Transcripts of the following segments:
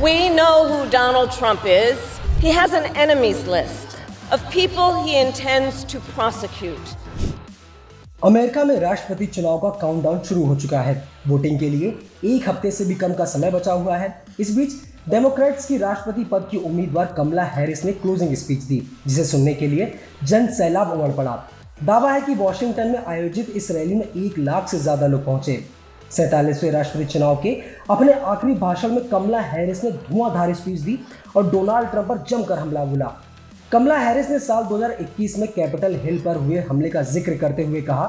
We know who Donald Trump is. He has an enemies list of people he intends to prosecute. America में राष्ट्रपति चुनाव का countdown शुरू हो चुका है। वोटिंग के लिए एक हफ्ते से भी कम का समय बचा हुआ है। इस बीच डेमोक्रेट्स की राष्ट्रपति पद की उम्मीदवार कमला हैरिस ने क्लोजिंग स्पीच दी, जिसे सुनने के लिए जन सैलाब उमड़ पड़ा। दावा है कि वॉशिंगटन में आयोजित इस रैली में 1 लाख से ज्यादा लोग पहुंचे। 47वें राष्ट्रपति चुनाव के अपने आखिरी भाषण में कमला हैरिस ने धुआंधार स्पीच दी और डोनाल्ड ट्रंप पर जमकर हमला बोला। कमला हैरिस ने साल 2021 में कैपिटल हिल पर हुए हमले का जिक्र करते हुए कहा,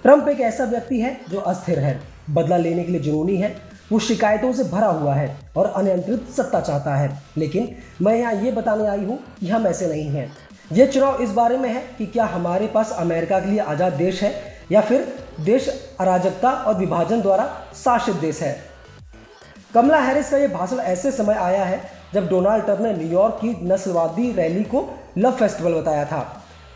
ट्रंप एक ऐसा व्यक्ति है जो अस्थिर है, बदला लेने के लिए जुनूनी है, वो शिकायतों से भरा हुआ है और अनियंत्रित सत्ता चाहता है। लेकिन मैं यहाँ ये बताने आई हूँ कि हम ऐसे नहीं हैं। ये चुनाव इस बारे में है कि क्या हमारे पास अमेरिका के लिए आज़ाद देश है या फिर देश अराजकता और विभाजन द्वारा शासित देश है। कमला हैरिस का ये भाषण ऐसे समय आया है जब डोनाल्ड ट्रंप ने न्यूयॉर्क की नस्लवादी रैली को लव फेस्टिवल बताया था।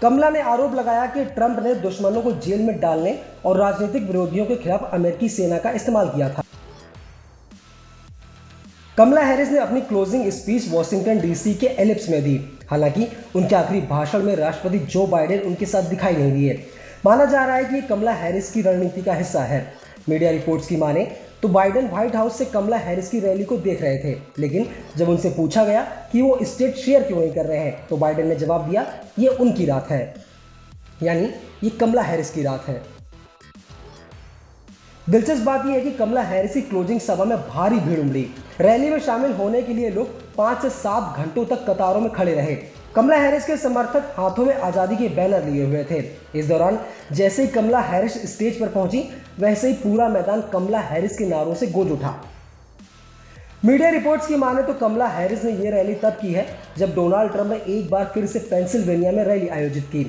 कमला ने आरोप लगाया कि ट्रंप ने दुश्मनों को जेल में डालने और राजनीतिक विरोधियों के खिलाफ अमेरिकी सेना का इस्तेमाल किया था। कमला हैरिस ने अपनी क्लोजिंग स्पीच वॉशिंगटन डीसी के एलिप्स में दी। हालांकि उनके आखिरी भाषण में राष्ट्रपति जो बाइडेन उनके साथ दिखाई नहीं दिए। माना जा रहा है कि कमला हैरिस की रणनीति का हिस्सा है। मीडिया रिपोर्ट्स की माने तो बाइडेन व्हाइट हाउस से कमला हैरिस की रैली को देख रहे थे, लेकिन जब उनसे पूछा गया कि वो स्टेट शेयर क्यों नहीं कर रहे हैं तो बाइडेन ने जवाब दिया, ये उनकी रात है, यानी ये कमला हैरिस की रात है। दिलचस्प बात यह है कि कमला हैरिस की क्लोजिंग सभा में भारी भीड़ उमड़ी। रैली में शामिल होने के लिए लोग 5 से 7 घंटों तक कतारों में खड़े रहे। कमला हैरिस के समर्थक हाथों में आज़ादी के बैनर लिए हुए थे। इस दौरान जैसे ही कमला हैरिस स्टेज पर पहुंची, वैसे ही पूरा मैदान कमला हैरिस के नारों से गूंज उठा। मीडिया रिपोर्ट्स की माने तो कमला हैरिस ने यह रैली तब की है जब डोनाल्ड ट्रंप ने एक बार फिर से पेंसिल्वेनिया में रैली आयोजित की।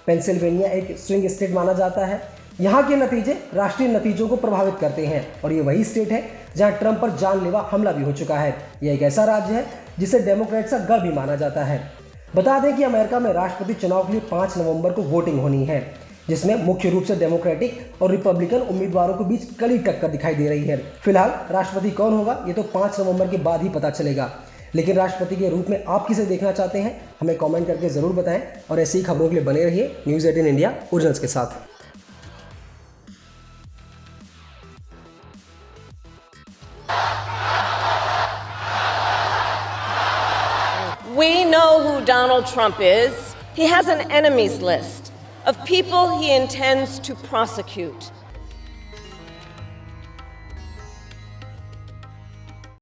पेंसिल्वेनिया एक स्विंग स्टेट माना जाता है। यहाँ के नतीजे राष्ट्रीय नतीजों को प्रभावित करते हैं और ये वही स्टेट है जहाँ ट्रंप पर जानलेवा हमला भी हो चुका है। यह एक ऐसा राज्य है जिसे डेमोक्रेट्स का गढ़ भी माना जाता है। बता दें कि अमेरिका में राष्ट्रपति चुनाव के लिए 5 नवंबर को वोटिंग होनी है, जिसमें मुख्य रूप से डेमोक्रेटिक और रिपब्लिकन उम्मीदवारों के बीच कड़ी टक्कर दिखाई दे रही है। फिलहाल राष्ट्रपति कौन होगा ये तो 5 नवंबर के बाद ही पता चलेगा। लेकिन राष्ट्रपति के रूप में आप किसे देखना चाहते हैं, हमें कॉमेंट करके ज़रूर बताएं और ऐसी ही खबरों के लिए बने रहिए न्यूज़ 18 इंडिया ओरिजिनल्स के साथ। We know who Donald Trump is. He has an enemies list of people he intends to prosecute.